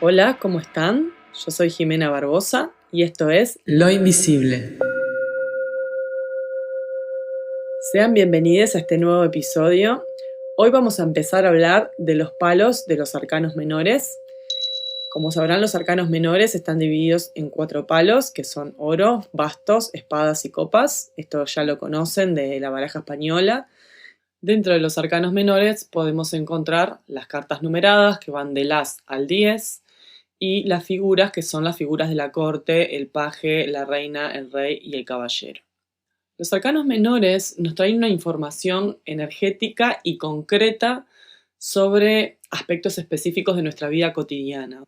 Hola, ¿cómo están? Yo soy Jimena Barbosa y esto es Lo invisible. Sean bienvenidos a este nuevo episodio. Hoy vamos a empezar a hablar de los palos de los arcanos menores. Como sabrán, los arcanos menores están divididos en 4 palos, que son oro, bastos, espadas y copas. Esto ya lo conocen de la baraja española. Dentro de los arcanos menores podemos encontrar las cartas numeradas, que van del as al 10, y las figuras, que son las figuras de la corte, el paje, la reina, el rey y el caballero. Los arcanos menores nos traen una información energética y concreta sobre aspectos específicos de nuestra vida cotidiana.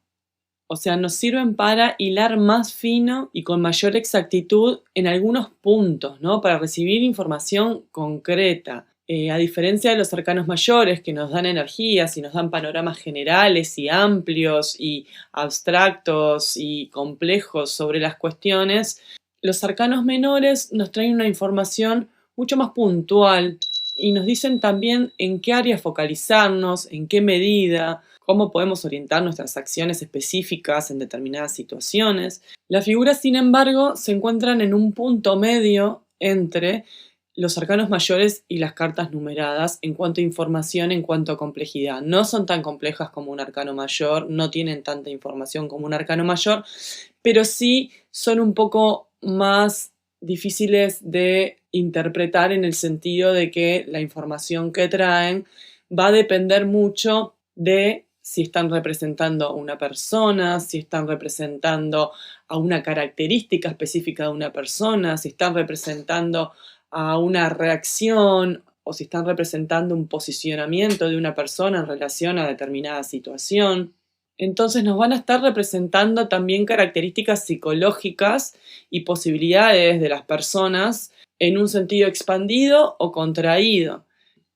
O sea, nos sirven para hilar más fino y con mayor exactitud en algunos puntos, ¿no? Para recibir información concreta. A diferencia de los arcanos mayores, que nos dan energías y nos dan panoramas generales y amplios y abstractos y complejos sobre las cuestiones, los arcanos menores nos traen una información mucho más puntual y nos dicen también en qué área focalizarnos, en qué medida, cómo podemos orientar nuestras acciones específicas en determinadas situaciones. Las figuras, sin embargo, se encuentran en un punto medio entre los arcanos mayores y las cartas numeradas en cuanto a información, en cuanto a complejidad. No son tan complejas como un arcano mayor, no tienen tanta información como un arcano mayor, pero sí son un poco más difíciles de interpretar en el sentido de que la información que traen va a depender mucho de si están representando a una persona, si están representando a una característica específica de una persona, si están representando a una reacción o si están representando un posicionamiento de una persona en relación a determinada situación. Entonces nos van a estar representando también características psicológicas y posibilidades de las personas en un sentido expandido o contraído.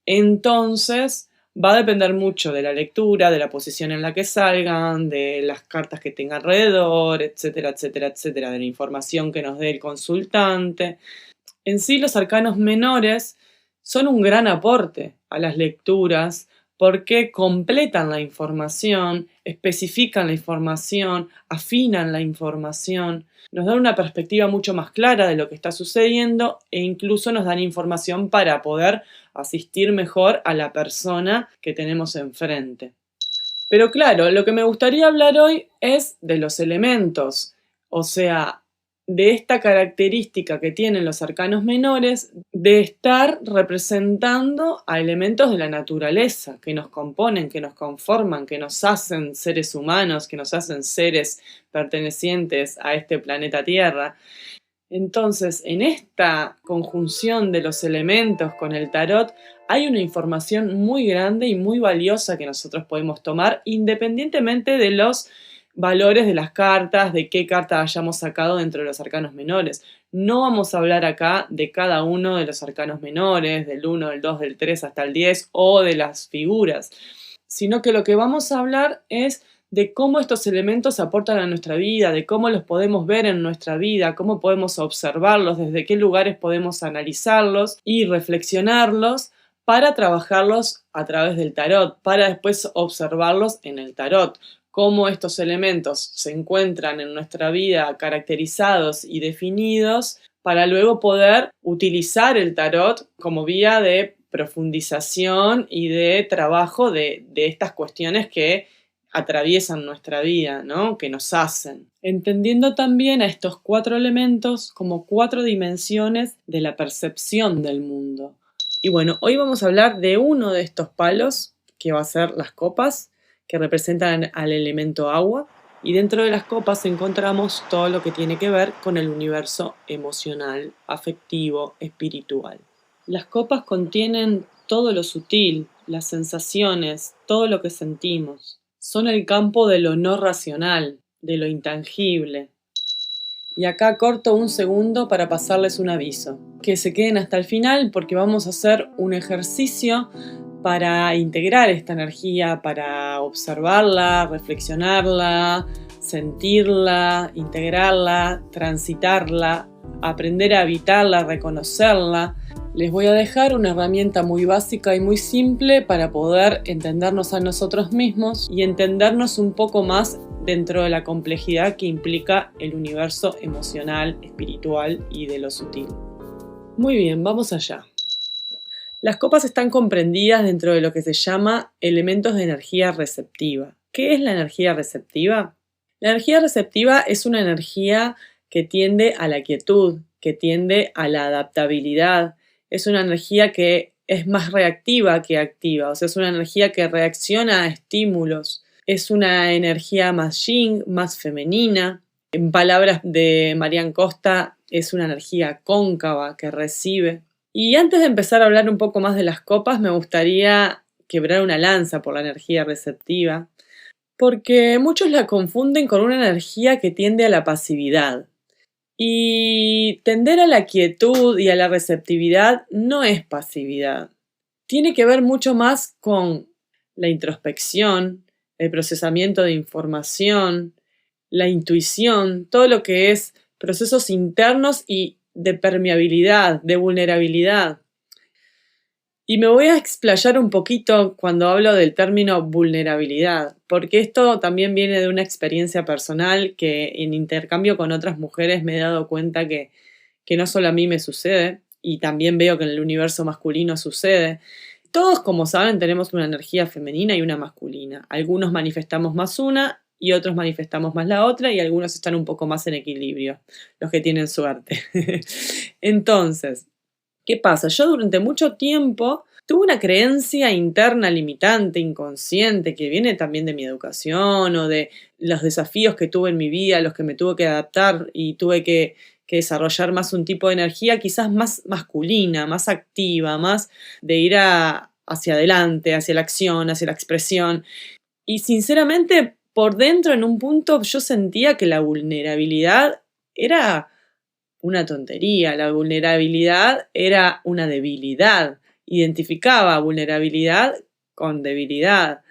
Entonces va a depender mucho de la lectura, de la posición en la que salgan, de las cartas que tenga alrededor, etcétera, etcétera, etcétera, de la información que nos dé el consultante. En sí, los arcanos menores son un gran aporte a las lecturas porque completan la información, especifican la información, afinan la información, nos dan una perspectiva mucho más clara de lo que está sucediendo e incluso nos dan información para poder asistir mejor a la persona que tenemos enfrente. Pero claro, lo que me gustaría hablar hoy es de los elementos, o sea, de esta característica que tienen los arcanos menores de estar representando a elementos de la naturaleza que nos componen, que nos conforman, que nos hacen seres humanos, que nos hacen seres pertenecientes a este planeta Tierra. Entonces, en esta conjunción de los elementos con el tarot, hay una información muy grande y muy valiosa que nosotros podemos tomar independientemente de los valores de las cartas, de qué carta hayamos sacado dentro de los arcanos menores. No vamos a hablar acá de cada uno de los arcanos menores, del 1, del 2, del 3 hasta el 10 o de las figuras, sino que lo que vamos a hablar es de cómo estos elementos aportan a nuestra vida, de cómo los podemos ver en nuestra vida, cómo podemos observarlos, desde qué lugares podemos analizarlos y reflexionarlos para trabajarlos a través del tarot, para después observarlos en el tarot. Cómo estos elementos se encuentran en nuestra vida caracterizados y definidos para luego poder utilizar el tarot como vía de profundización y de trabajo de estas cuestiones que atraviesan nuestra vida, ¿no? Que nos hacen. Entendiendo también a estos 4 elementos como 4 dimensiones de la percepción del mundo. Y bueno, hoy vamos a hablar de uno de estos palos, que va a ser las copas, que representan al elemento agua, y dentro de las copas encontramos todo lo que tiene que ver con el universo emocional, afectivo, espiritual. Las copas contienen todo lo sutil, las sensaciones, todo lo que sentimos. Son el campo de lo no racional, de lo intangible. Y acá corto un segundo para pasarles un aviso. Que se queden hasta el final porque vamos a hacer un ejercicio para integrar esta energía, para observarla, reflexionarla, sentirla, integrarla, transitarla, aprender a habitarla, reconocerla. Les voy a dejar una herramienta muy básica y muy simple para poder entendernos a nosotros mismos y entendernos un poco más dentro de la complejidad que implica el universo emocional, espiritual y de lo sutil. Muy bien, vamos allá. Las copas están comprendidas dentro de lo que se llama elementos de energía receptiva. ¿Qué es la energía receptiva? La energía receptiva es una energía que tiende a la quietud, que tiende a la adaptabilidad. Es una energía que es más reactiva que activa, o sea, es una energía que reacciona a estímulos. Es una energía más yin, más femenina. En palabras de Marian Costa, es una energía cóncava que recibe. Y antes de empezar a hablar un poco más de las copas, me gustaría quebrar una lanza por la energía receptiva, porque muchos la confunden con una energía que tiende a la pasividad. Y tender a la quietud y a la receptividad no es pasividad. Tiene que ver mucho más con la introspección, el procesamiento de información, la intuición, todo lo que es procesos internos y de permeabilidad, de vulnerabilidad. Y me voy a explayar un poquito cuando hablo del término vulnerabilidad, porque esto también viene de una experiencia personal que en intercambio con otras mujeres me he dado cuenta que no solo a mí me sucede, y también veo que en el universo masculino sucede. Todos, como saben, tenemos una energía femenina y una masculina. Algunos manifestamos más una y otros manifestamos más la otra, y algunos están un poco más en equilibrio, los que tienen suerte. Entonces, ¿qué pasa? Yo durante mucho tiempo tuve una creencia interna limitante, inconsciente, que viene también de mi educación o de los desafíos que tuve en mi vida, los que me tuve que adaptar y tuve que desarrollar más un tipo de energía quizás más masculina, más activa, más de ir hacia adelante, hacia la acción, hacia la expresión. Y sinceramente, por dentro, en un punto, yo sentía que la vulnerabilidad era una tontería. La vulnerabilidad era una debilidad. Identificaba vulnerabilidad con debilidad.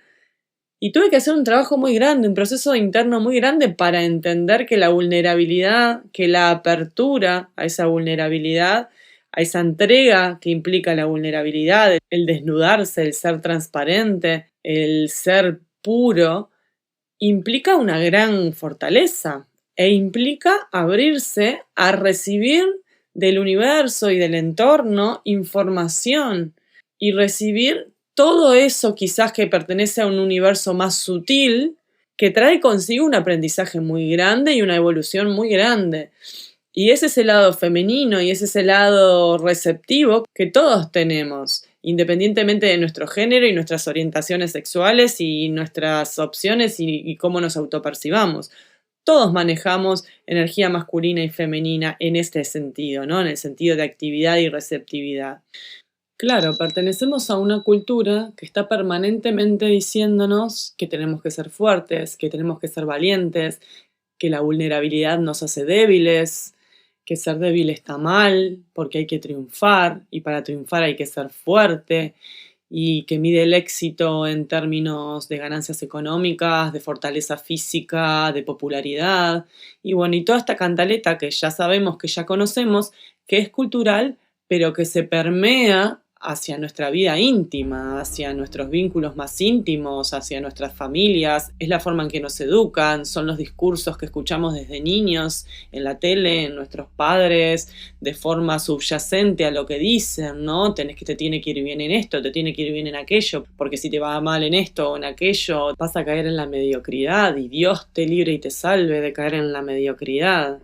Y tuve que hacer un trabajo muy grande, un proceso interno muy grande para entender que la vulnerabilidad, que la apertura a esa vulnerabilidad, a esa entrega que implica la vulnerabilidad, el desnudarse, el ser transparente, el ser puro, implica una gran fortaleza e implica abrirse a recibir del universo y del entorno información y recibir todo eso quizás que pertenece a un universo más sutil que trae consigo un aprendizaje muy grande y una evolución muy grande. Y ese es el lado femenino y ese es el lado receptivo que todos tenemos, independientemente de nuestro género y nuestras orientaciones sexuales y nuestras opciones y cómo nos autopercibamos. Todos manejamos energía masculina y femenina en este sentido, ¿no? En el sentido de actividad y receptividad. Claro, pertenecemos a una cultura que está permanentemente diciéndonos que tenemos que ser fuertes, que tenemos que ser valientes, que la vulnerabilidad nos hace débiles, que ser débil está mal porque hay que triunfar y para triunfar hay que ser fuerte, y que mide el éxito en términos de ganancias económicas, de fortaleza física, de popularidad, y bueno, y toda esta cantaleta que ya sabemos, que ya conocemos, que es cultural, pero que se permea hacia nuestra vida íntima, hacia nuestros vínculos más íntimos, hacia nuestras familias. Es la forma en que nos educan, son los discursos que escuchamos desde niños en la tele, en nuestros padres, de forma subyacente a lo que dicen, ¿no? Te tiene que ir bien en esto, te tiene que ir bien en aquello, porque si te va mal en esto o en aquello, vas a caer en la mediocridad, y Dios te libre y te salve de caer en la mediocridad.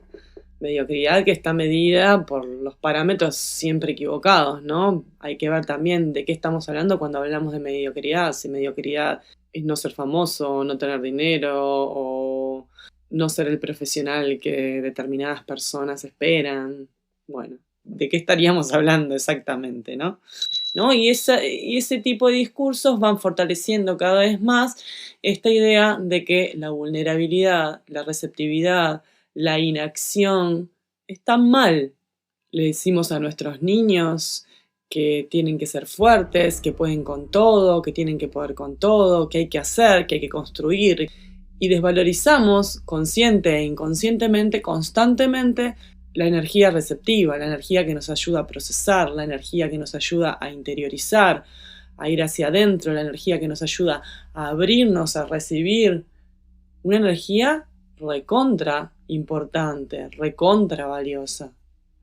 Mediocridad que está medida por los parámetros siempre equivocados, ¿no? Hay que ver también de qué estamos hablando cuando hablamos de mediocridad. Si mediocridad es no ser famoso, no tener dinero, o no ser el profesional que determinadas personas esperan. Bueno, ¿de qué estaríamos hablando exactamente, no? Y ese tipo de discursos van fortaleciendo cada vez más esta idea de que la vulnerabilidad, la receptividad, la inacción están mal. Le decimos a nuestros niños que tienen que ser fuertes, que pueden con todo, que tienen que poder con todo, que hay que hacer, que hay que construir. Y desvalorizamos consciente e inconscientemente, constantemente, la energía receptiva, la energía que nos ayuda a procesar, la energía que nos ayuda a interiorizar, a ir hacia adentro, la energía que nos ayuda a abrirnos, a recibir. Una energía recontra importante, recontra valiosa.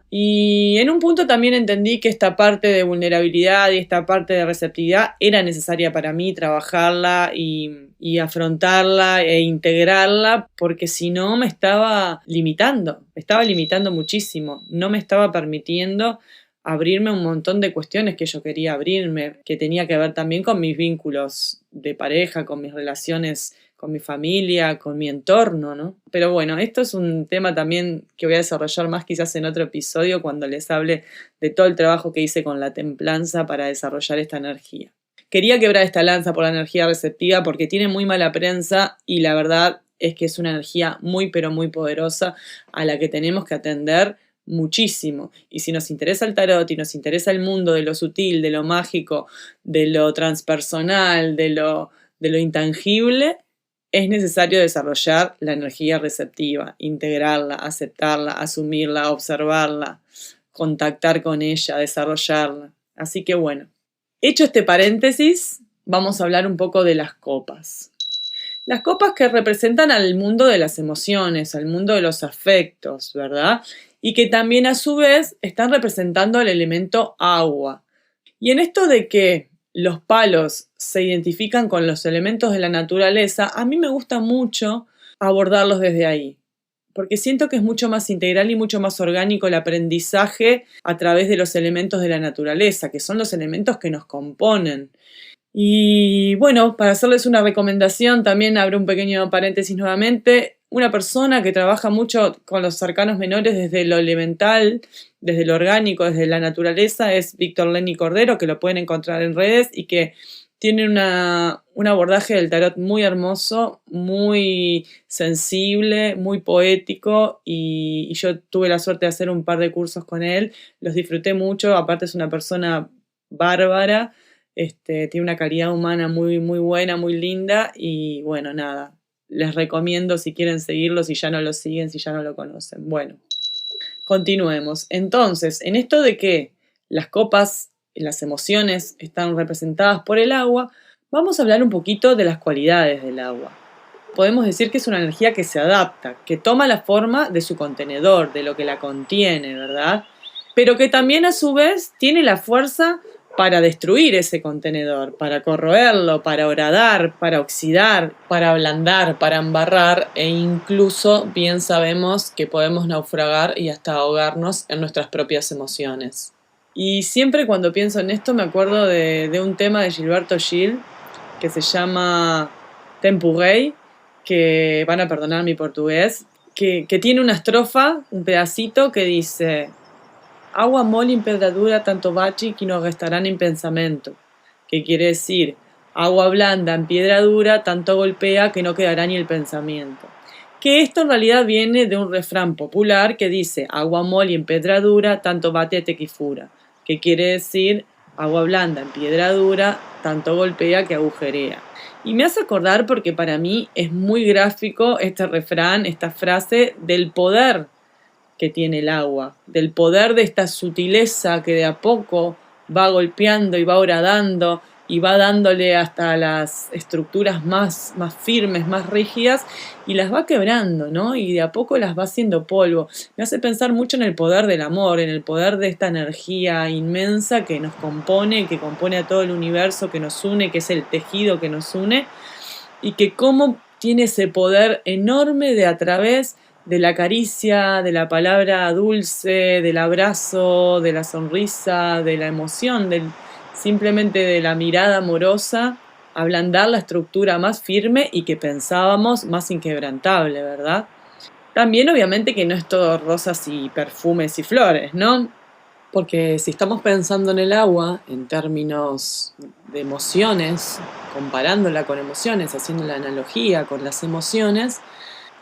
Y en un punto también entendí que esta parte de vulnerabilidad y esta parte de receptividad era necesaria para mí trabajarla y afrontarla e integrarla, porque si no me estaba limitando muchísimo, no me estaba permitiendo abrirme un montón de cuestiones que yo quería abrirme, que tenía que ver también con mis vínculos de pareja, con mis relaciones con mi familia, con mi entorno, ¿no? Pero bueno, esto es un tema también que voy a desarrollar más quizás en otro episodio cuando les hable de todo el trabajo que hice con la templanza para desarrollar esta energía. Quería quebrar esta lanza por la energía receptiva porque tiene muy mala prensa y la verdad es que es una energía muy pero muy poderosa a la que tenemos que atender muchísimo. Y si nos interesa el tarot y nos interesa el mundo de lo sutil, de lo mágico, de lo transpersonal, de lo intangible, es necesario desarrollar la energía receptiva, integrarla, aceptarla, asumirla, observarla, contactar con ella, desarrollarla. Así que bueno, hecho este paréntesis, vamos a hablar un poco de las copas. Las copas que representan al mundo de las emociones, al mundo de los afectos, ¿verdad? Y que también a su vez están representando el elemento agua. Y en esto de que los palos se identifican con los elementos de la naturaleza, a mí me gusta mucho abordarlos desde ahí, porque siento que es mucho más integral y mucho más orgánico el aprendizaje a través de los elementos de la naturaleza, que son los elementos que nos componen. Y bueno, para hacerles una recomendación, también abro un pequeño paréntesis nuevamente. Una persona que trabaja mucho con los arcanos menores desde lo elemental, desde lo orgánico, desde la naturaleza, es Víctor Lenny Cordero, que lo pueden encontrar en redes y que tiene un abordaje del tarot muy hermoso, muy sensible, muy poético y yo tuve la suerte de hacer un par de cursos con él, los disfruté mucho, aparte es una persona bárbara, tiene una calidad humana muy, muy buena, muy linda y bueno, nada. Les recomiendo si quieren seguirlo, si ya no lo siguen, si ya no lo conocen. Bueno, continuemos. Entonces, en esto de que las copas, las emociones están representadas por el agua, vamos a hablar un poquito de las cualidades del agua. Podemos decir que es una energía que se adapta, que toma la forma de su contenedor, de lo que la contiene, ¿verdad? Pero que también a su vez tiene la fuerza para destruir ese contenedor, para corroerlo, para horadar, para oxidar, para ablandar, para embarrar e incluso bien sabemos que podemos naufragar y hasta ahogarnos en nuestras propias emociones. Y siempre cuando pienso en esto me acuerdo de un tema de Gilberto Gil que se llama Tempurrey, que van a perdonar mi portugués, que tiene una estrofa, un pedacito que dice: agua mole en pedra dura, tanto bachi que no restarán en pensamiento. Que quiere decir, agua blanda en piedra dura, tanto golpea que no quedará ni el pensamiento. Que esto en realidad viene de un refrán popular que dice, agua mole en pedra dura, tanto bate tequifura. Que quiere decir, agua blanda en piedra dura, tanto golpea que agujerea. Y me hace acordar porque para mí es muy gráfico este refrán, esta frase del poder que tiene el agua, del poder de esta sutileza que de a poco va golpeando y va horadando y va dándole hasta las estructuras más firmes, más rígidas y las va quebrando, ¿no? Y de a poco las va haciendo polvo. Me hace pensar mucho en el poder del amor, en el poder de esta energía inmensa que nos compone, que compone a todo el universo, que nos une, que es el tejido que nos une y que cómo tiene ese poder enorme de a través de la caricia, de la palabra dulce, del abrazo, de la sonrisa, de la emoción, simplemente de la mirada amorosa, ablandar la estructura más firme y que pensábamos más inquebrantable, ¿verdad? También obviamente que no es todo rosas y perfumes y flores, ¿no? Porque si estamos pensando en el agua en términos de emociones, comparándola con emociones, haciendo la analogía con las emociones,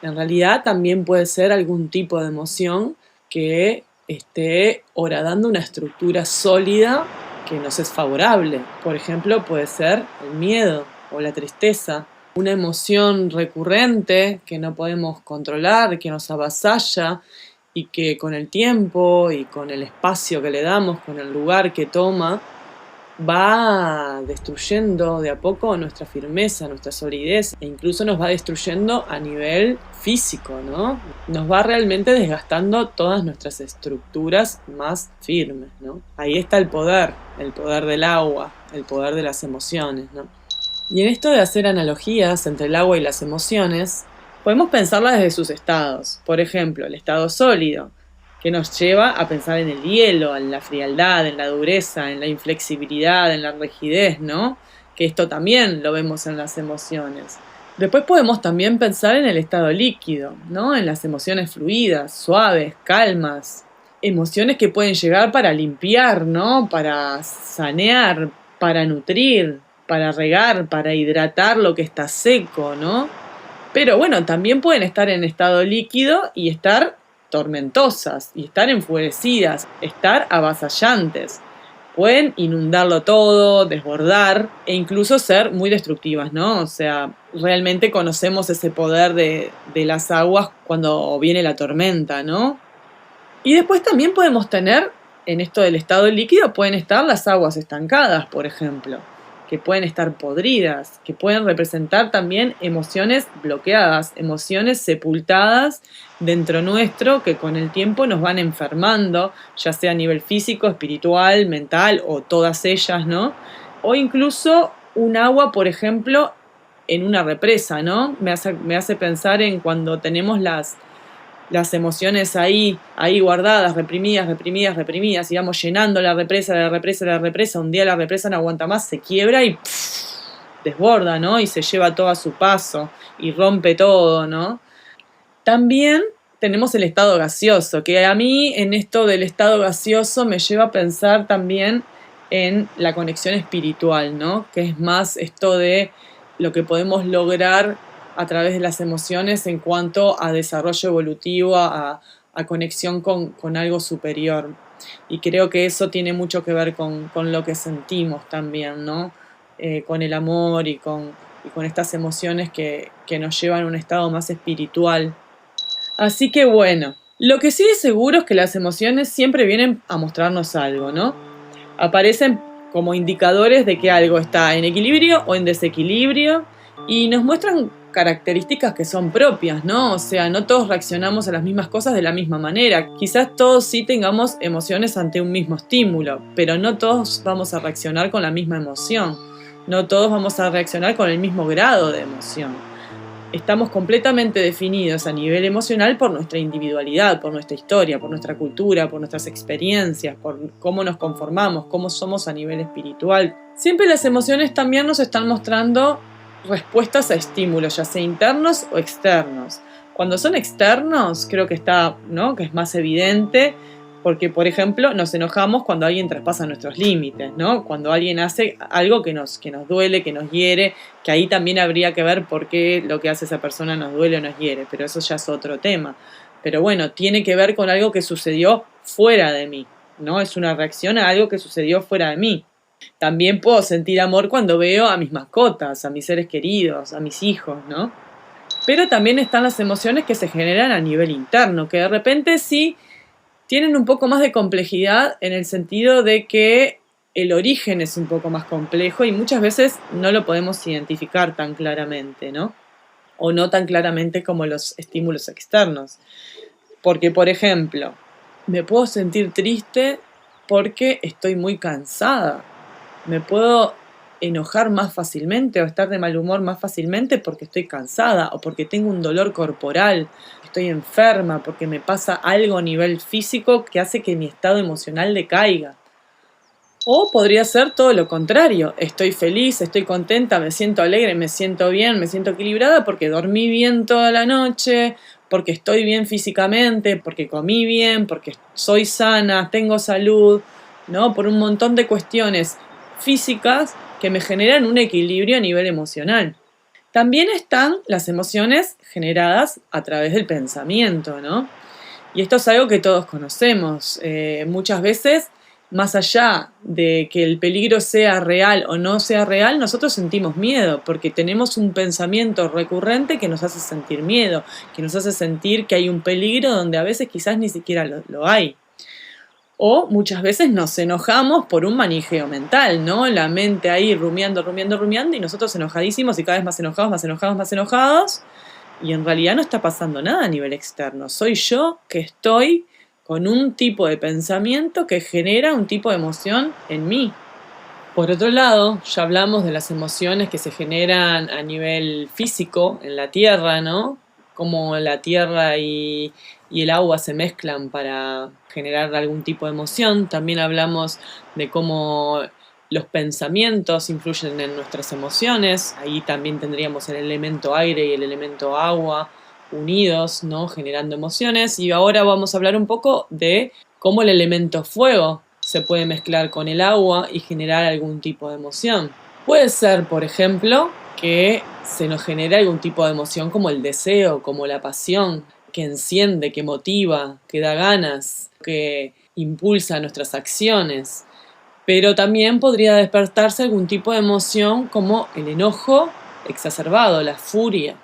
en realidad también puede ser algún tipo de emoción que esté horadando una estructura sólida que nos es favorable. Por ejemplo, puede ser el miedo o la tristeza, una emoción recurrente que no podemos controlar, que nos avasalla y que con el tiempo y con el espacio que le damos, con el lugar que toma, va destruyendo de a poco nuestra firmeza, nuestra solidez, e incluso nos va destruyendo a nivel físico, ¿no? Nos va realmente desgastando todas nuestras estructuras más firmes, ¿no? Ahí está el poder del agua, el poder de las emociones, ¿no? Y en esto de hacer analogías entre el agua y las emociones, podemos pensarla desde sus estados. Por ejemplo, el estado sólido, que nos lleva a pensar en el hielo, en la frialdad, en la dureza, en la inflexibilidad, en la rigidez, ¿no? Que esto también lo vemos en las emociones. Después podemos también pensar en el estado líquido, ¿no? En las emociones fluidas, suaves, calmas. Emociones que pueden llegar para limpiar, ¿no? Para sanear, para nutrir, para regar, para hidratar lo que está seco, ¿no? Pero bueno, también pueden estar en estado líquido y estar tormentosas, y estar enfurecidas, estar avasallantes. Pueden inundarlo todo, desbordar e incluso ser muy destructivas, ¿no? O sea, realmente conocemos ese poder de las aguas cuando viene la tormenta, ¿no? Y después también podemos tener, en esto del estado líquido, pueden estar las aguas estancadas, por ejemplo, que pueden estar podridas, que pueden representar también emociones bloqueadas, emociones sepultadas dentro nuestro que con el tiempo nos van enfermando, ya sea a nivel físico, espiritual, mental o todas ellas, ¿no? O incluso un agua, por ejemplo, en una represa, ¿no? Me hace pensar en cuando tenemos las emociones ahí guardadas, reprimidas, y vamos llenando la represa, un día la represa no aguanta más, se quiebra y desborda, ¿no? Y se lleva todo a su paso y rompe todo, ¿no? También tenemos el estado gaseoso, que a mí en esto del estado gaseoso me lleva a pensar también en la conexión espiritual, ¿no? Que es más esto de lo que podemos lograr a través de las emociones en cuanto a desarrollo evolutivo, a conexión con algo superior. Y creo que eso tiene mucho que ver con lo que sentimos también, ¿no? Con el amor y con estas emociones que nos llevan a un estado más espiritual. Así que bueno, lo que sí es seguro es que las emociones siempre vienen a mostrarnos algo, ¿no? Aparecen como indicadores de que algo está en equilibrio o en desequilibrio y nos muestran características que son propias, ¿no? O sea, no todos reaccionamos a las mismas cosas de la misma manera. Quizás todos sí tengamos emociones ante un mismo estímulo, pero no todos vamos a reaccionar con la misma emoción. No todos vamos a reaccionar con el mismo grado de emoción. Estamos completamente definidos a nivel emocional por nuestra individualidad, por nuestra historia, por nuestra cultura, por nuestras experiencias, por cómo nos conformamos, cómo somos a nivel espiritual. Siempre las emociones también nos están mostrando respuestas a estímulos, ya sea internos o externos. Cuando son externos, creo que está, ¿no? Que es más evidente, porque, por ejemplo, nos enojamos cuando alguien traspasa nuestros límites, ¿no? Cuando alguien hace algo que nos duele, que nos hiere, que ahí también habría que ver por qué lo que hace esa persona nos duele o nos hiere, pero eso ya es otro tema. Pero bueno, tiene que ver con algo que sucedió fuera de mí, ¿no? Es una reacción a algo que sucedió fuera de mí. También puedo sentir amor cuando veo a mis mascotas, a mis seres queridos, a mis hijos, ¿no? Pero también están las emociones que se generan a nivel interno, que de repente sí tienen un poco más de complejidad en el sentido de que el origen es un poco más complejo y muchas veces no lo podemos identificar tan claramente, ¿no? O no tan claramente como los estímulos externos. Porque, por ejemplo, me puedo sentir triste porque estoy muy cansada. Me puedo enojar más fácilmente o estar de mal humor más fácilmente porque estoy cansada o porque tengo un dolor corporal, estoy enferma, porque me pasa algo a nivel físico que hace que mi estado emocional decaiga. O podría ser todo lo contrario, estoy feliz, estoy contenta, me siento alegre, me siento bien, me siento equilibrada porque dormí bien toda la noche, porque estoy bien físicamente, porque comí bien, porque soy sana, tengo salud, ¿no? Por un montón de cuestiones físicas que me generan un equilibrio a nivel emocional. También están las emociones generadas a través del pensamiento, ¿no? Y esto es algo que todos conocemos. Muchas veces más allá de que el peligro sea real o no sea real, nosotros sentimos miedo, porque tenemos un pensamiento recurrente que nos hace sentir miedo, que nos hace sentir que hay un peligro donde a veces quizás ni siquiera lo hay. O muchas veces nos enojamos por un manijeo mental, ¿no? La mente ahí rumiando, rumiando, rumiando, y nosotros enojadísimos y cada vez más enojados, más enojados, más enojados, y en realidad no está pasando nada a nivel externo. Soy yo que estoy con un tipo de pensamiento que genera un tipo de emoción en mí. Por otro lado, ya hablamos de las emociones que se generan a nivel físico en la Tierra, ¿no? Cómo la Tierra y el agua se mezclan para generar algún tipo de emoción. También hablamos de cómo los pensamientos influyen en nuestras emociones. Ahí también tendríamos el elemento aire y el elemento agua unidos, ¿no? Generando emociones. Y ahora vamos a hablar un poco de cómo el elemento fuego se puede mezclar con el agua y generar algún tipo de emoción. Puede ser, por ejemplo, que se nos genere algún tipo de emoción como el deseo, como la pasión, que enciende, que motiva, que da ganas, que impulsa nuestras acciones. Pero también podría despertarse algún tipo de emoción como el enojo exacerbado, la furia,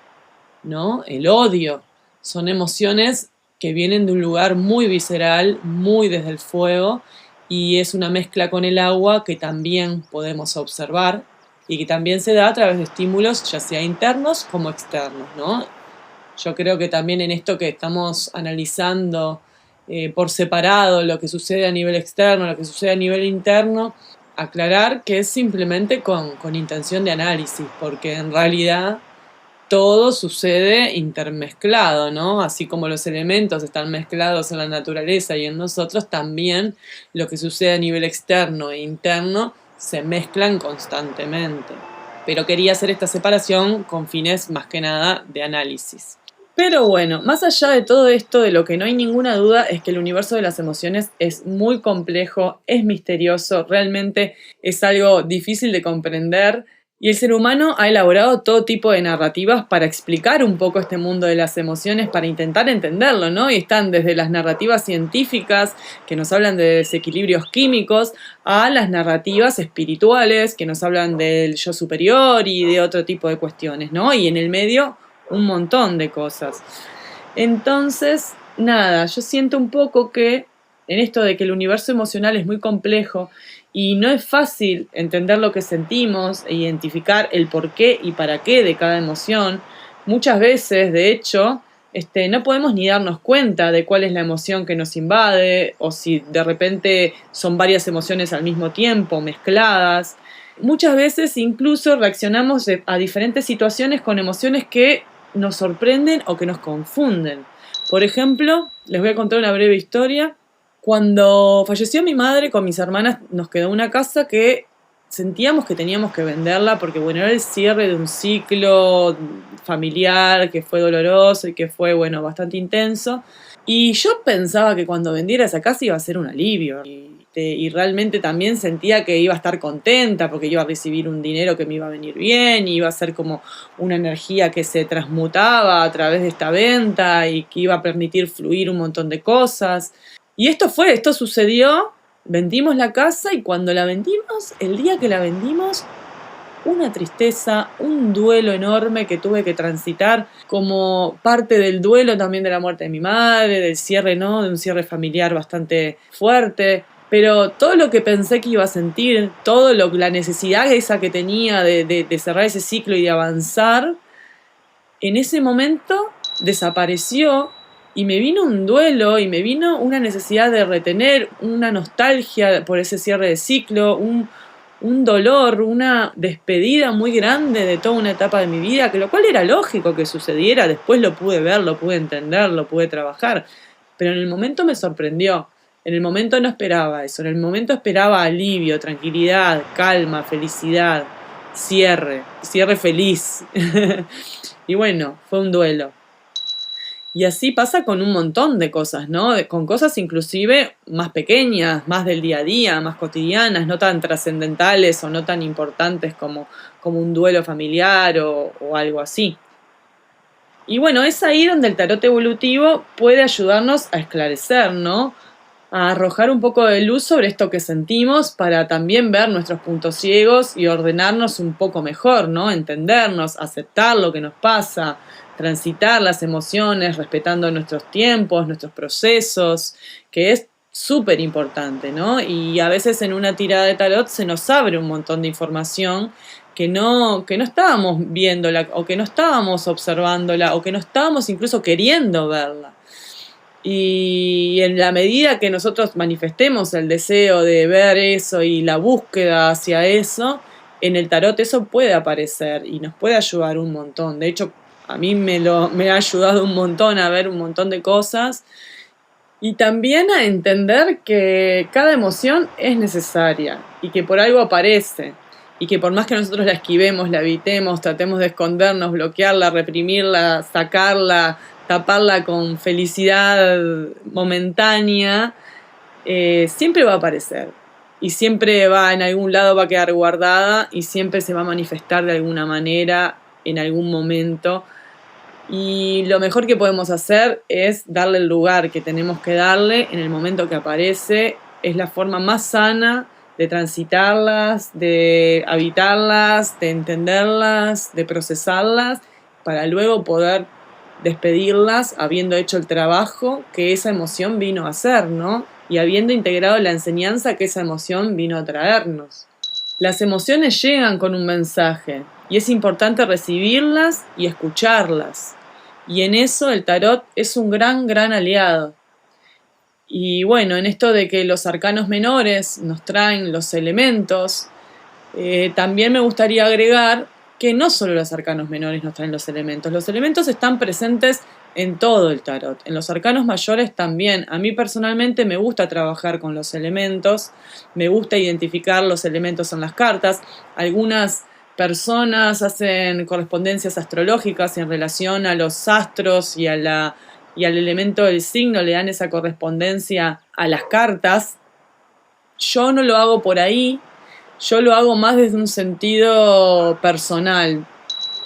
¿no? El odio. Son emociones que vienen de un lugar muy visceral, muy desde el fuego, y es una mezcla con el agua que también podemos observar y que también se da a través de estímulos ya sea internos como externos, ¿no? Yo creo que también en esto que estamos analizando por separado lo que sucede a nivel externo, lo que sucede a nivel interno, aclarar que es simplemente con intención de análisis, porque en realidad todo sucede intermezclado, ¿no? Así como los elementos están mezclados en la naturaleza y en nosotros, también lo que sucede a nivel externo e interno se mezclan constantemente. Pero quería hacer esta separación con fines más que nada de análisis. Pero bueno, más allá de todo esto, de lo que no hay ninguna duda es que el universo de las emociones es muy complejo, es misterioso, realmente es algo difícil de comprender. Y el ser humano ha elaborado todo tipo de narrativas para explicar un poco este mundo de las emociones, para intentar entenderlo, ¿no? Y están desde las narrativas científicas, que nos hablan de desequilibrios químicos, a las narrativas espirituales, que nos hablan del yo superior y de otro tipo de cuestiones, ¿no? Y en el medio, un montón de cosas. Entonces, nada, yo siento un poco que en esto de que el universo emocional es muy complejo y no es fácil entender lo que sentimos e identificar el por qué y para qué de cada emoción, muchas veces, de hecho, no podemos ni darnos cuenta de cuál es la emoción que nos invade o si de repente son varias emociones al mismo tiempo, mezcladas. Muchas veces incluso reaccionamos a diferentes situaciones con emociones que nos sorprenden o que nos confunden. Por ejemplo, les voy a contar una breve historia. Cuando falleció mi madre, con mis hermanas nos quedó una casa que sentíamos que teníamos que venderla porque, bueno, era el cierre de un ciclo familiar que fue doloroso y que fue, bueno, bastante intenso. Y yo pensaba que cuando vendiera esa casa iba a ser un alivio. Y realmente también sentía que iba a estar contenta porque iba a recibir un dinero que me iba a venir bien, y iba a ser como una energía que se transmutaba a través de esta venta y que iba a permitir fluir un montón de cosas. Y esto sucedió, vendimos la casa y cuando la vendimos, el día que la vendimos, una tristeza, un duelo enorme que tuve que transitar como parte del duelo también de la muerte de mi madre, del cierre, ¿no? De un cierre familiar bastante fuerte. Pero todo lo que pensé que iba a sentir, la necesidad esa que tenía de cerrar ese ciclo y de avanzar, en ese momento desapareció y me vino un duelo y me vino una necesidad de retener, una nostalgia por ese cierre de ciclo, un dolor, una despedida muy grande de toda una etapa de mi vida, que lo cual era lógico que sucediera, después lo pude ver, lo pude entender, lo pude trabajar, pero en el momento me sorprendió, en el momento no esperaba eso, en el momento esperaba alivio, tranquilidad, calma, felicidad, cierre feliz. Y bueno, fue un duelo. Y así pasa con un montón de cosas, ¿no? Con cosas inclusive más pequeñas, más del día a día, más cotidianas, no tan trascendentales o no tan importantes como un duelo familiar o algo así. Y bueno, es ahí donde el tarot evolutivo puede ayudarnos a esclarecer, ¿no? a arrojar un poco de luz sobre esto que sentimos para también ver nuestros puntos ciegos y ordenarnos un poco mejor, ¿no? Entendernos, aceptar lo que nos pasa, transitar las emociones, respetando nuestros tiempos, nuestros procesos, que es súper importante, ¿no? Y a veces en una tirada de tarot se nos abre un montón de información que no estábamos viéndola, o que no estábamos observándola, o que no estábamos incluso queriendo verla. Y en la medida que nosotros manifestemos el deseo de ver eso y la búsqueda hacia eso, en el tarot eso puede aparecer y nos puede ayudar un montón. De hecho, a mí me ha ayudado un montón a ver un montón de cosas y también a entender que cada emoción es necesaria y que por algo aparece. Y que por más que nosotros la esquivemos, la evitemos, tratemos de escondernos, bloquearla, reprimirla, sacarla, taparla con felicidad momentánea, siempre va a aparecer. Y siempre en algún lado va a quedar guardada y siempre se va a manifestar de alguna manera, en algún momento. Y lo mejor que podemos hacer es darle el lugar que tenemos que darle en el momento que aparece. Es la forma más sana de transitarlas, de habitarlas, de entenderlas, de procesarlas, para luego poder despedirlas habiendo hecho el trabajo que esa emoción vino a hacer, ¿no? Y habiendo integrado la enseñanza que esa emoción vino a traernos. Las emociones llegan con un mensaje y es importante recibirlas y escucharlas. Y en eso el tarot es un gran, gran aliado. Y bueno, en esto de que los arcanos menores nos traen los elementos, también me gustaría agregar que no solo los arcanos menores nos traen los elementos están presentes en todo el tarot, en los arcanos mayores también. A mí personalmente me gusta trabajar con los elementos, me gusta identificar los elementos en las cartas. Algunas personas hacen correspondencias astrológicas y en relación a los astros y al elemento del signo le dan esa correspondencia a las cartas. Yo no lo hago por ahí, yo lo hago más desde un sentido personal.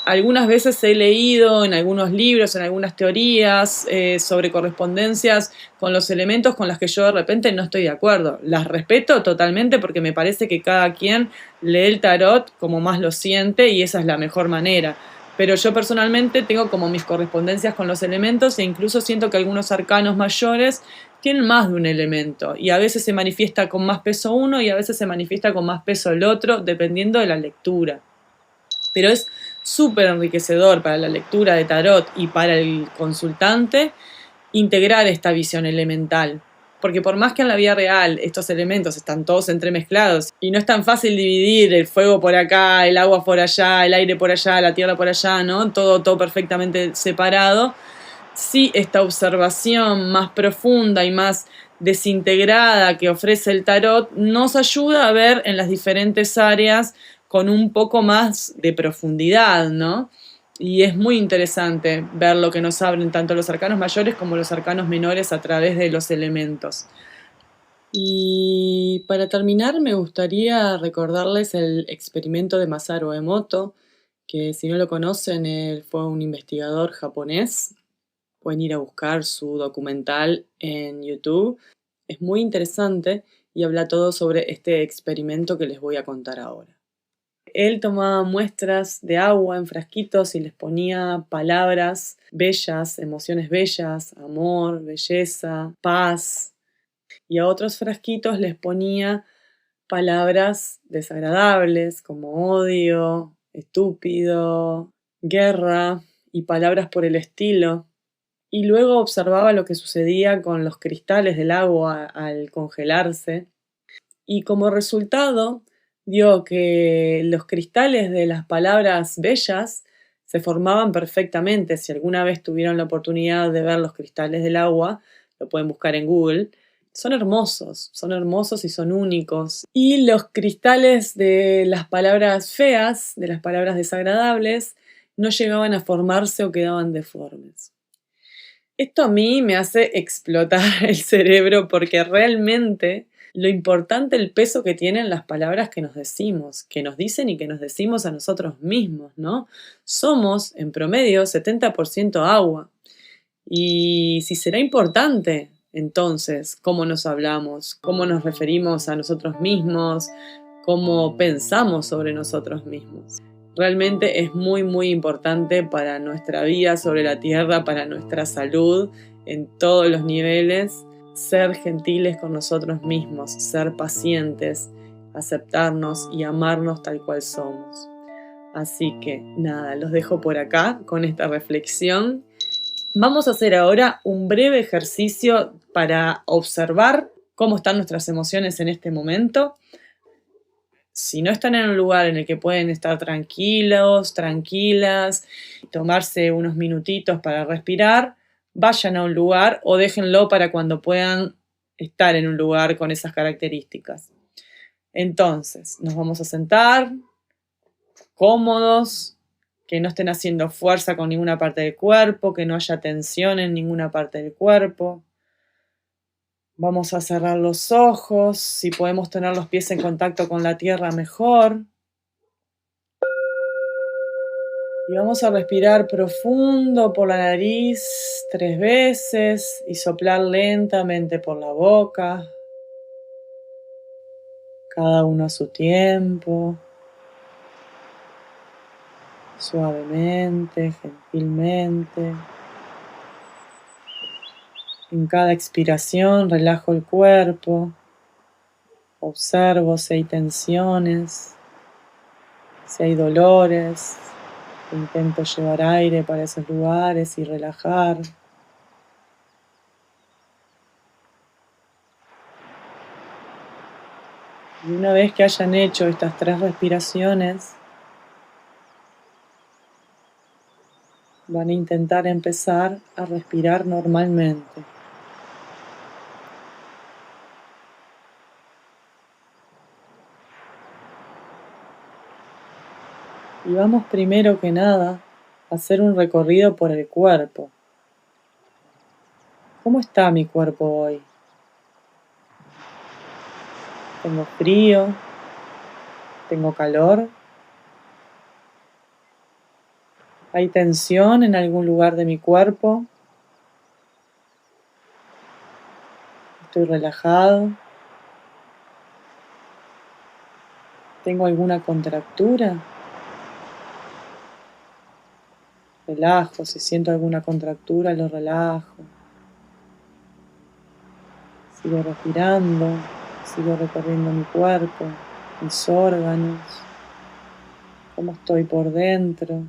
Algunas veces he leído en algunos libros, en algunas teorías sobre correspondencias con los elementos con las que yo de repente no estoy de acuerdo. Las respeto totalmente porque me parece que cada quien lee el tarot como más lo siente y esa es la mejor manera. Pero yo personalmente tengo como mis correspondencias con los elementos e incluso siento que algunos arcanos mayores tienen más de un elemento y a veces se manifiesta con más peso uno y a veces se manifiesta con más peso el otro, dependiendo de la lectura. Pero es súper enriquecedor para la lectura de tarot y para el consultante integrar esta visión elemental. Porque por más que en la vida real estos elementos están todos entremezclados y no es tan fácil dividir el fuego por acá, el agua por allá, el aire por allá, la tierra por allá, ¿no? Todo perfectamente separado. Sí, esta observación más profunda y más desintegrada que ofrece el tarot nos ayuda a ver en las diferentes áreas con un poco más de profundidad, ¿no? Y es muy interesante ver lo que nos abren tanto los arcanos mayores como los arcanos menores a través de los elementos. Y para terminar me gustaría recordarles el experimento de Masaru Emoto, que si no lo conocen, él fue un investigador japonés. Pueden ir a buscar su documental en YouTube. Es muy interesante y habla todo sobre este experimento que les voy a contar ahora. Él tomaba muestras de agua en frasquitos y les ponía palabras bellas, emociones bellas, amor, belleza, paz. Y a otros frasquitos les ponía palabras desagradables como odio, estúpido, guerra y palabras por el estilo. Y luego observaba lo que sucedía con los cristales del agua al congelarse. Y como resultado dio que los cristales de las palabras bellas se formaban perfectamente. Si alguna vez tuvieron la oportunidad de ver los cristales del agua, lo pueden buscar en Google. Son hermosos y son únicos. Y los cristales de las palabras feas, de las palabras desagradables, no llegaban a formarse o quedaban deformes. Esto a mí me hace explotar el cerebro porque realmente lo importante, el peso que tienen las palabras que nos decimos, que nos dicen y que nos decimos a nosotros mismos, ¿no? Somos, en promedio, 70% agua. Y si será importante Entonces, cómo nos hablamos, cómo nos referimos a nosotros mismos, cómo pensamos sobre nosotros mismos. Realmente es muy, muy importante para nuestra vida sobre la tierra, para nuestra salud en todos los niveles, ser gentiles con nosotros mismos, ser pacientes, aceptarnos y amarnos tal cual somos. Así que nada, los dejo por acá con esta reflexión. Vamos a hacer ahora un breve ejercicio para observar cómo están nuestras emociones en este momento. Si no están en un lugar en el que pueden estar tranquilos, tranquilas, tomarse unos minutitos para respirar, vayan a un lugar o déjenlo para cuando puedan estar en un lugar con esas características. Entonces, nos vamos a sentar cómodos, que no estén haciendo fuerza con ninguna parte del cuerpo, que no haya tensión en ninguna parte del cuerpo. Vamos a cerrar los ojos, si podemos tener los pies en contacto con la tierra mejor. Y vamos a respirar profundo por la nariz 3 veces y soplar lentamente por la boca, cada uno a su tiempo, suavemente, gentilmente. En cada expiración relajo el cuerpo, observo si hay tensiones, si hay dolores. Intento llevar aire para esos lugares y relajar. Y una vez que hayan hecho estas 3 respiraciones, van a intentar empezar a respirar normalmente. Y vamos primero que nada a hacer un recorrido por el cuerpo. ¿Cómo está mi cuerpo hoy? ¿Tengo frío? ¿Tengo calor? ¿Hay tensión en algún lugar de mi cuerpo? ¿Estoy relajado? ¿Tengo alguna contractura? Relajo, si siento alguna contractura, lo relajo. Sigo respirando, sigo recorriendo mi cuerpo, mis órganos, cómo estoy por dentro,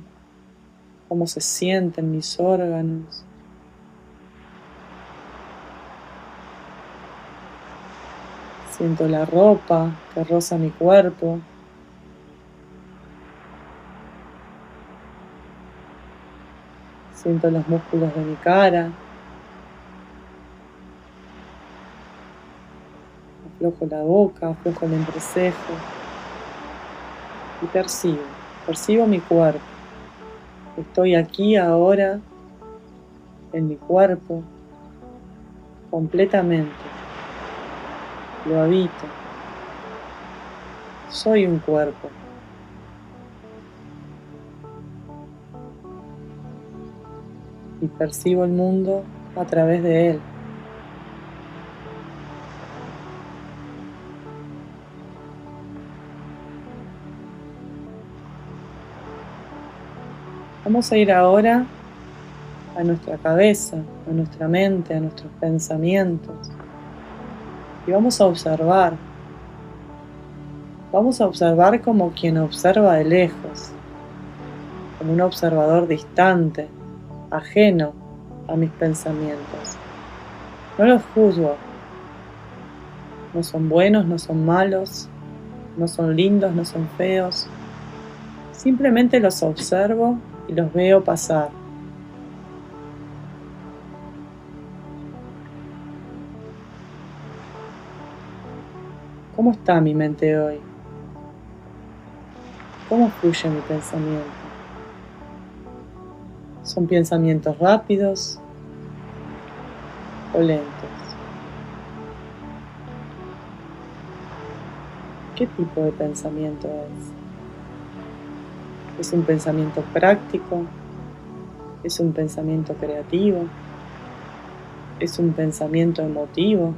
cómo se sienten mis órganos. Siento la ropa que roza mi cuerpo. Siento los músculos de mi cara. Aflojo la boca, aflojo el entrecejo. Y percibo mi cuerpo. Estoy aquí ahora, en mi cuerpo, completamente. Lo habito. Soy un cuerpo. Y percibo el mundo a través de él. Vamos a ir ahora a nuestra cabeza, a nuestra mente, a nuestros pensamientos. Y vamos a observar. Vamos a observar como quien observa de lejos, como un observador distante, ajeno a mis pensamientos. No los juzgo. No son buenos, no son malos, no son lindos, no son feos. Simplemente los observo y los veo pasar. ¿Cómo está mi mente hoy? ¿Cómo fluye mi pensamiento? ¿Son pensamientos rápidos o lentos? ¿Qué tipo de pensamiento es? ¿Es un pensamiento práctico? ¿Es un pensamiento creativo? ¿Es un pensamiento emotivo?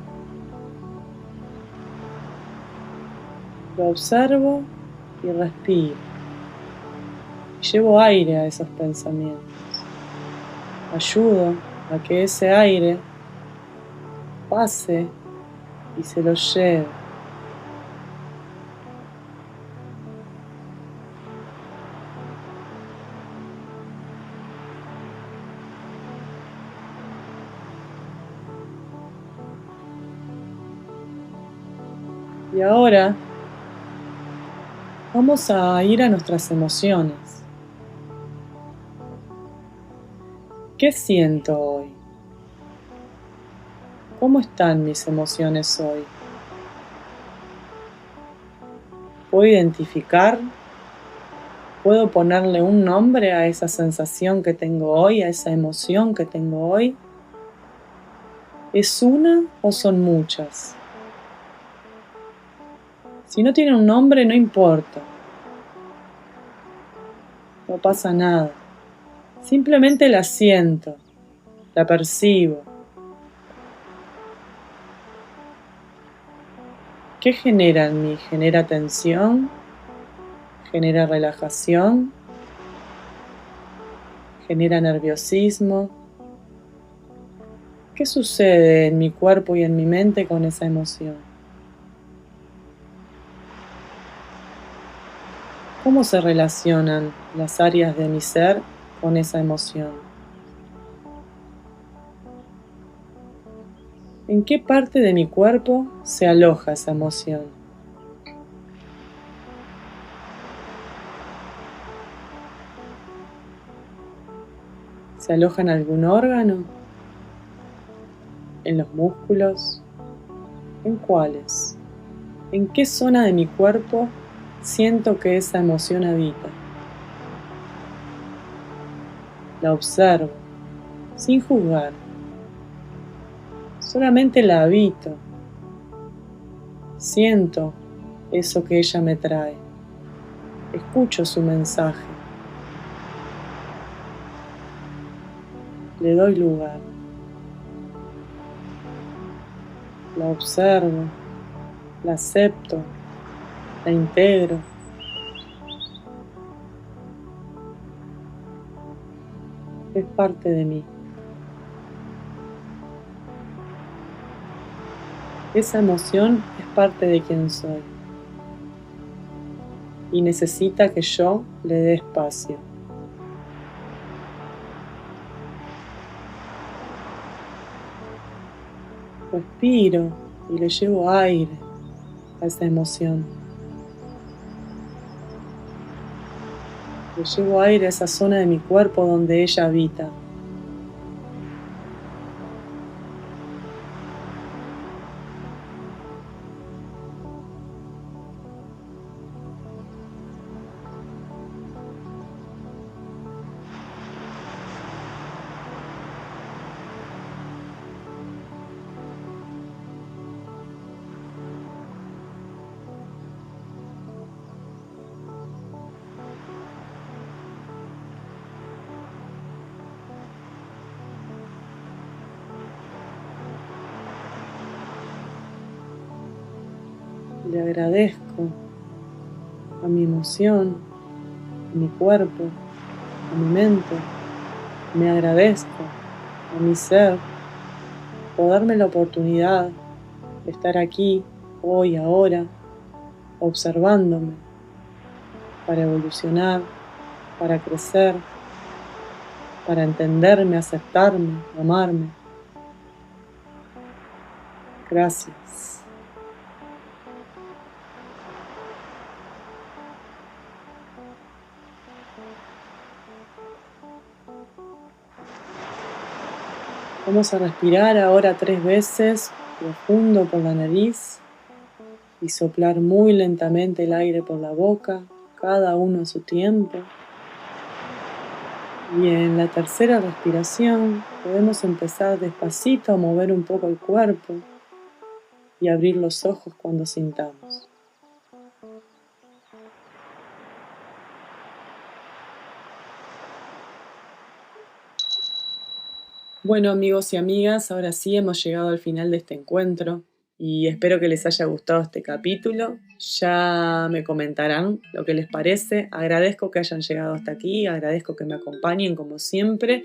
Lo observo y respiro. Llevo aire a esos pensamientos. Ayudo a que ese aire pase y se lo lleve. Y ahora vamos a ir a nuestras emociones. ¿Qué siento hoy? ¿Cómo están mis emociones hoy? ¿Puedo identificar? ¿Puedo ponerle un nombre a esa sensación que tengo hoy, a esa emoción que tengo hoy? ¿Es una o son muchas? Si no tiene un nombre, no importa. No pasa nada. Simplemente la siento, la percibo. ¿Qué genera en mí? ¿Genera tensión? ¿Genera relajación? ¿Genera nerviosismo? ¿Qué sucede en mi cuerpo y en mi mente con esa emoción? ¿Cómo se relacionan las áreas de mi ser con esa emoción? ¿En qué parte de mi cuerpo se aloja esa emoción? ¿Se aloja en algún órgano? ¿En los músculos? ¿En cuáles? ¿En qué zona de mi cuerpo siento que esa emoción habita? La observo, sin juzgar. Solamente la habito. Siento eso que ella me trae. Escucho su mensaje. Le doy lugar. La observo, la acepto, la integro. Es parte de mí. Esa emoción es parte de quien soy y necesita que yo le dé espacio. Respiro y le llevo aire a esa emoción. Le llevo aire a esa zona de mi cuerpo donde ella habita. Le agradezco a mi emoción, a mi cuerpo, a mi mente. Me agradezco a mi ser por darme la oportunidad de estar aquí, hoy, ahora, observándome para evolucionar, para crecer, para entenderme, aceptarme, amarme. Gracias. Vamos a respirar ahora 3 veces, profundo por la nariz y soplar muy lentamente el aire por la boca, cada uno a su tiempo. Y en la tercera respiración podemos empezar despacito a mover un poco el cuerpo y abrir los ojos cuando sintamos. Bueno, amigos y amigas, ahora sí hemos llegado al final de este encuentro y espero que les haya gustado este capítulo. Ya me comentarán lo que les parece. Agradezco que hayan llegado hasta aquí, agradezco que me acompañen como siempre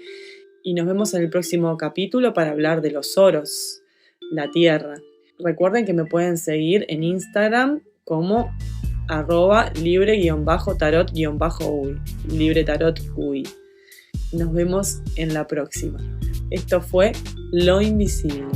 y nos vemos en el próximo capítulo para hablar de los oros, la tierra. Recuerden que me pueden seguir en Instagram como @libre-tarot-uy, libretarot-uy. Nos vemos en la próxima. Esto fue Lo Invisible.